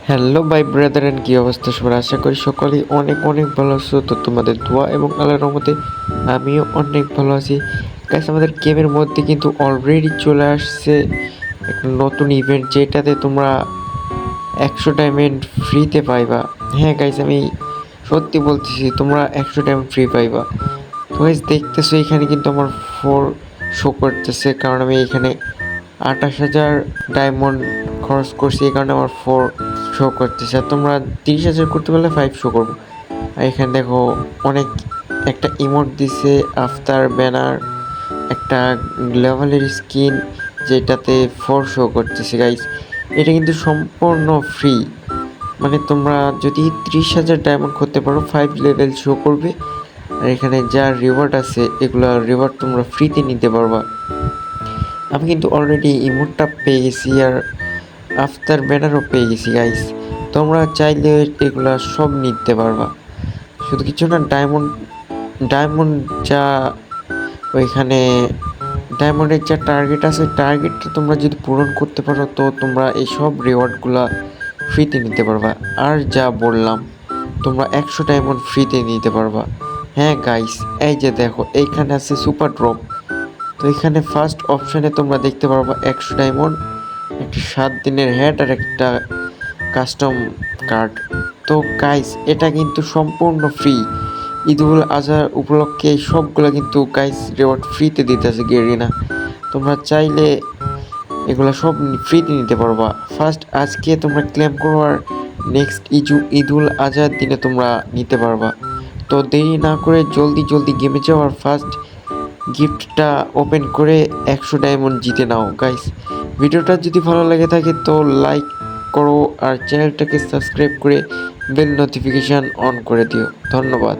Hello ভাই ব্রাদারেন, কি অবস্থা সবার? আশা করি সকলেই অনেক অনেক ভালো আছো। তো তোমাদের দোয়া এবং আল্লাহর রহমতে আমিও অনেক ভালো আছি। গাইস, আমাদের গেমের মধ্যে কিন্তু অলরেডি চলে আসছে একটা নতুন ইভেন্ট, যেটাতে তোমরা 100 ডায়মন্ড ফ্রিতে পাইবা। হ্যাঁ গাইস, আমি সত্যি বলতেছি, তোমরা 100 ডায়মন্ড ফ্রি পাইবা। তো গাইস, দেখতেছো এখানে কিন্তু আমার 4 শো করতেছে, কারণ আমি এখানে 28,000 ডায়মন্ড খরচ করছি, এই কারণে আমার 4 শো করতেছে। আর তোমরা 30,000 করতে পারলে 5 শো করবো। আর এখানে দেখো অনেক একটা ইমোট দিছে, আফতার ব্যানার, একটা লেভেলের স্কিন, যেটাতে 4 শো করতেছে। গাইস, এটা কিন্তু সম্পূর্ণ ফ্রি। মানে তোমরা যদি 30,000 ডায়মন্ড করতে পারো 5 লেভেল শো করবে। আর এখানে যা রিওয়ার্ড আছে, এগুলো রিওয়ার্ড তোমরা ফ্রিতে নিতে পারবা। আমি কিন্তু অলরেডি ইমোটটা পেয়ে গেছি, আর আফতার ব্যানারও পেয়ে গেছি। গাইস, তোমরা চাইলে এগুলা সব নিতে পারবা। শুধু কিছু না, ডায়মন্ড ডায়মন্ড যা ওইখানে ডায়মন্ডের যা টার্গেট আছে, টার্গেটটা তোমরা যদি পূরণ করতে পারো, তো তোমরা এই সব রিওয়ার্ডগুলা ফ্রিতে নিতে পারবা। আর যা বললাম, তোমরা 100 ডায়মন্ড ফ্রিতে নিতে পারবা। হ্যাঁ গাইস, এই যে দেখো এইখানে আছে সুপার ড্রপ। তো এখানে ফার্স্ট অপশানে তোমরা দেখতে পারবা 100 ডায়মন্ড, একটা 7 দিনের হেড, আর একটা কাস্টম কার্ড। তো গাইস, এটা কিন্তু সম্পূর্ণ ফ্রি। ঈদুল আজহার উপলক্ষে সবগুলো কিন্তু গাইস রিওয়ার্ড ফ্রিতে দিতেছে গেরিনা। তোমরা চাইলে এগুলো সব ফ্রিতে নিতে পারবা। ফার্স্ট আজকে তোমরা ক্লেম করো, আর নেক্সট ঈদুল আজহার দিনে তোমরা নিতে পারবা। তো দেরি না করে জলদি জলদি গেমে যাও, আর ফার্স্ট গিফটটা ওপেন করে 100 ডায়মন্ড জিতে নাও। গাইস, ভিডিওটা যদি ভালো লাগে থাকে তো লাইক করো, আর চ্যানেলটাকে সাবস্ক্রাইব করে বেল নোটিফিকেশান অন করে দিও। ধন্যবাদ।